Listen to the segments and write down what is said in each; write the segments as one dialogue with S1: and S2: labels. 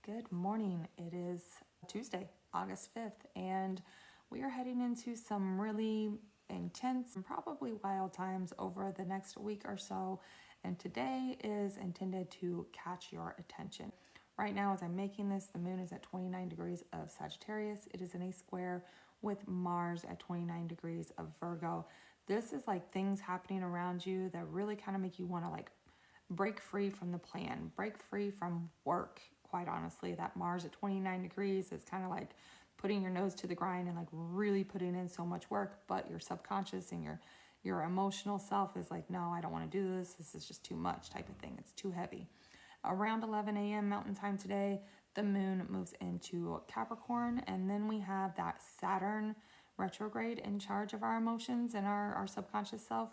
S1: Good morning. It is Tuesday, August 5th, and we are heading into some really intense and probably wild times over the next week or so. And today is intended to catch your attention. Right now, as I'm making this, the moon is at 29 degrees of Sagittarius. It is in a square with Mars at 29 degrees of Virgo. This is like things happening around you that really kind of make you want to break free from the plan, break free from work. Quite honestly, that Mars at 29 degrees is kind of like putting your nose to the grind and really putting in so much work, but your subconscious and your emotional self is like, no, I don't want to do this. This is just too much type of thing. It's too heavy. Around 11 a.m. Mountain Time today, the moon moves into Capricorn, and then we have that Saturn retrograde in charge of our emotions and our subconscious self.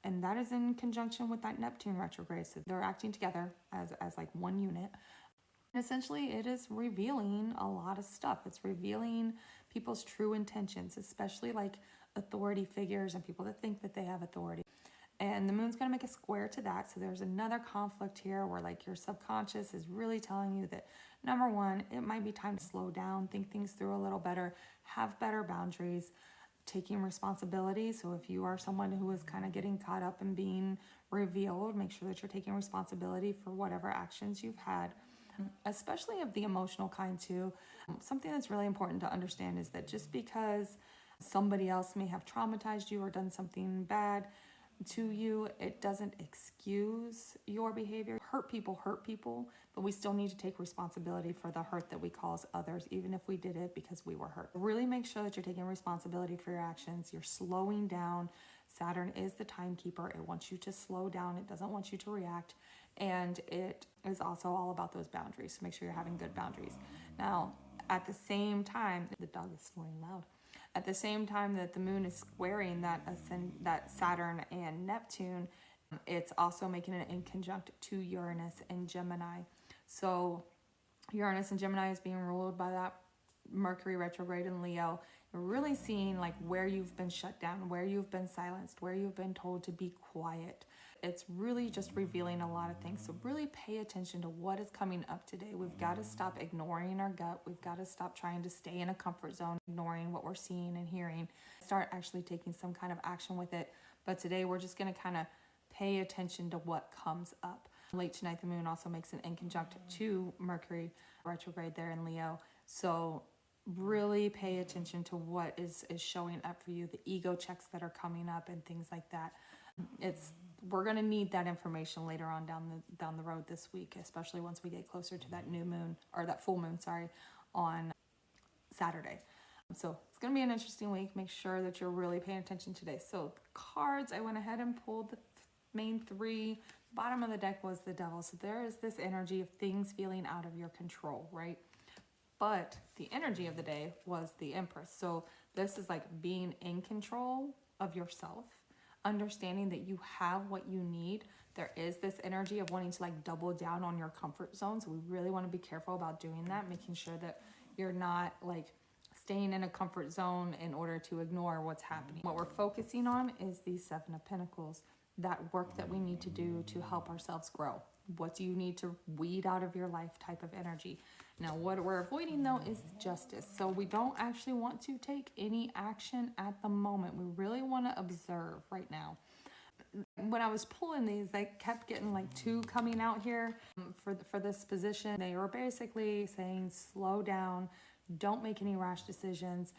S1: And that is in conjunction with that Neptune retrograde. So they're acting together as like one unit. And essentially, it is revealing a lot of stuff. It's revealing people's true intentions, especially like authority figures and people that think that they have authority. And the moon's going to make a square to that. So there's another conflict here where your subconscious is really telling you that, number one, it might be time to slow down, think things through a little better, have better boundaries, taking responsibility. So if you are someone who is kind of getting caught up in being revealed, make sure that you're taking responsibility for whatever actions you've had, especially of the emotional kind too. Something that's really important to understand is that just because somebody else may have traumatized you or done something bad to you, it doesn't excuse your behavior. Hurt people, but we still need to take responsibility for the hurt that we cause others, even if we did it because we were hurt. Really make sure that you're taking responsibility for your actions. You're slowing down. Saturn is the timekeeper. It wants you to slow down. It doesn't want you to react. And it is also all about those boundaries. So make sure you're having good boundaries. Now, at the same time, the dog is snoring loud. At the same time that the moon is squaring that Saturn and Neptune, it's also making it in conjunct to Uranus and Gemini. So Uranus and Gemini is being ruled by that Mercury retrograde in Leo. You're really seeing where you've been shut down, where you've been silenced, where you've been told to be quiet. It's really just revealing a lot of things. So really pay attention to what is coming up today. We've got to stop ignoring our gut. We've got to stop trying to stay in a comfort zone, ignoring what we're seeing and hearing. Start actually taking some kind of action with it. But today we're just going to kind of pay attention to what comes up. Late tonight, the moon also makes an inconjunct to Mercury retrograde there in Leo. So really pay attention to what is showing up for you, the ego checks that are coming up and things like that. We're going to need that information later on down the road this week, especially once we get closer to that new moon, or that full moon, on Saturday. So it's going to be an interesting week. Make sure that you're really paying attention today. So cards, I went ahead and pulled the main three. Bottom of the deck was the Devil. So there is this energy of things feeling out of your control, right? But the energy of the day was the Empress. So this is being in control of yourself, understanding that you have what you need. There is this energy of wanting to double down on your comfort zone. So we really want to be careful about doing that, making sure that you're not staying in a comfort zone in order to ignore what's happening. What we're focusing on is the Seven of Pentacles, that work that we need to do to help ourselves grow. What do you need to weed out of your life type of energy? Now, what we're avoiding though is Justice. So we don't actually want to take any action at the moment. We really want to observe right now. When I was pulling these, they kept getting two coming out here for this position. They were basically saying, slow down, don't make any rash decisions,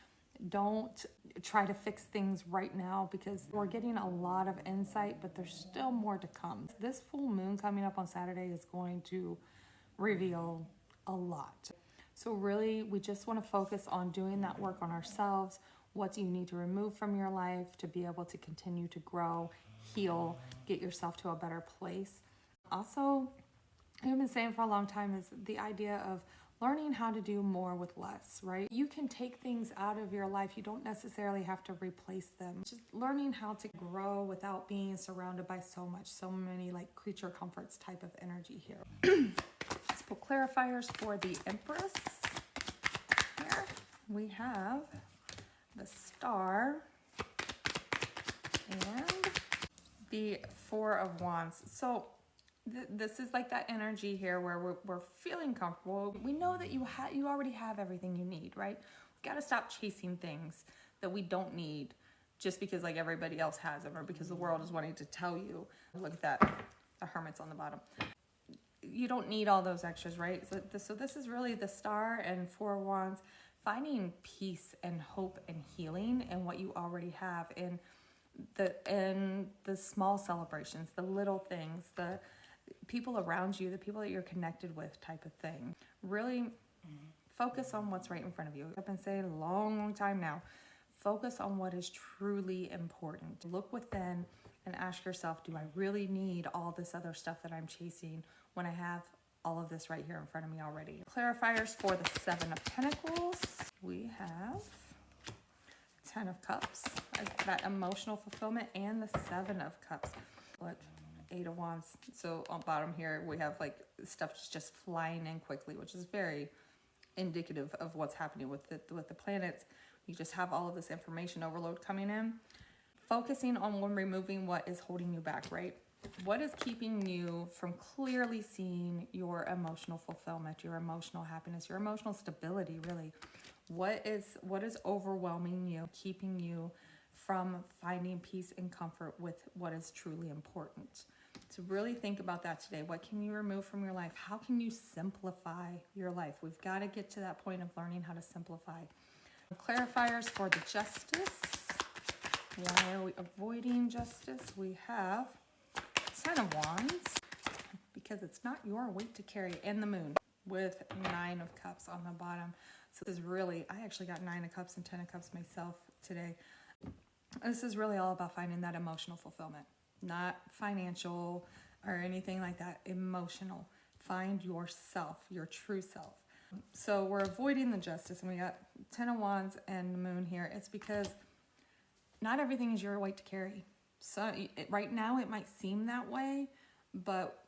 S1: don't try to fix things right now, because we're getting a lot of insight, but there's still more to come. This full moon coming up on Saturday is going to reveal a lot. So really, we just want to focus on doing that work on ourselves. What do you need to remove from your life to be able to continue to grow, heal, get yourself to a better place? Also, I've been saying for a long time is the idea of learning how to do more with less, right? You can take things out of your life. You don't necessarily have to replace them. Just learning how to grow without being surrounded by so many creature comforts type of energy here. Let's pull clarifiers for the Empress. Here we have the Star and the Four of Wands. So This is like that energy here where we're feeling comfortable. We know that you already have everything you need, right? We've got to stop chasing things that we don't need just because like everybody else has them or because the world is wanting to tell you. Look at that, the Hermit's on the bottom. You don't need all those extras, right? So this is really the Star and Four of Wands, finding peace and hope and healing in what you already have, in the small celebrations, the little things, the people around you, the people that you're connected with type of thing. Really focus on what's right in front of you. I've been saying a long time now, focus on what is truly important. Look within and ask yourself, do I really need all this other stuff that I'm chasing when I have all of this right here in front of me already? Clarifiers for the Seven of Pentacles. We have Ten of Cups, that emotional fulfillment, and the Seven of Cups. Look, Eight of Wands. So on bottom here, we have like stuff just flying in quickly, which is very indicative of what's happening with the planets. You just have all of this information overload coming in. Focusing on removing what is holding you back, right? What is keeping you from clearly seeing your emotional fulfillment, your emotional happiness, your emotional stability, really? What is overwhelming you, keeping you from finding peace and comfort with what is truly important? So really think about that today. What can you remove from your life? How can you simplify your life? We've got to get to that point of learning how to simplify. Clarifiers for the Justice. Why are we avoiding justice? We have Ten of Wands, because it's not your weight to carry, and the Moon with Nine of Cups on the bottom. So this is really, I actually got Nine of Cups and Ten of Cups myself today. This is really all about finding that emotional fulfillment, not financial or anything like that, emotional. Find yourself, your true self. So we're avoiding the Justice, and we got Ten of Wands and the Moon here. It's because not everything is your weight to carry. So right now it might seem that way, but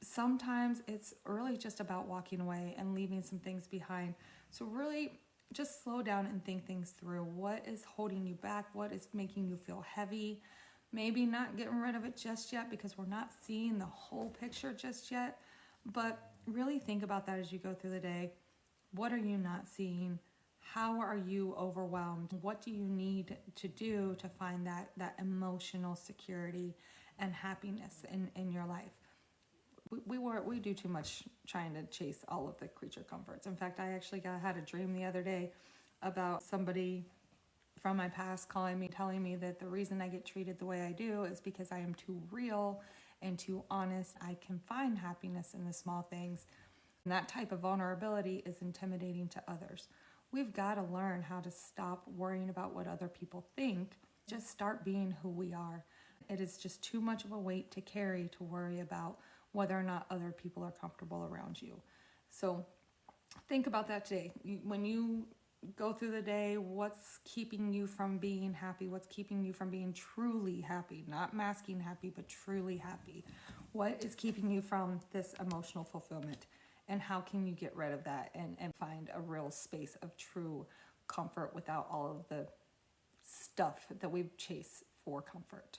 S1: sometimes it's really just about walking away and leaving some things behind. So really just slow down and think things through. What is holding you back? What is making you feel heavy? Maybe not getting rid of it just yet because we're not seeing the whole picture just yet, but really think about that as you go through the day. What are you not seeing? How are you overwhelmed? What do you need to do to find that emotional security and happiness in your life? We do too much trying to chase all of the creature comforts. In fact, I actually had a dream the other day about somebody from my past calling me, telling me that the reason I get treated the way I do is because I am too real and too honest. I can find happiness in the small things. And that type of vulnerability is intimidating to others. We've got to learn how to stop worrying about what other people think. Just start being who we are. It is just too much of a weight to carry to worry about whether or not other people are comfortable around you. So think about that today. When you go through the day, what's keeping you from being happy? What's keeping you from being truly happy? Not masking happy, but truly happy. What is keeping you from this emotional fulfillment? And how can you get rid of that and find a real space of true comfort without all of the stuff that we chase for comfort?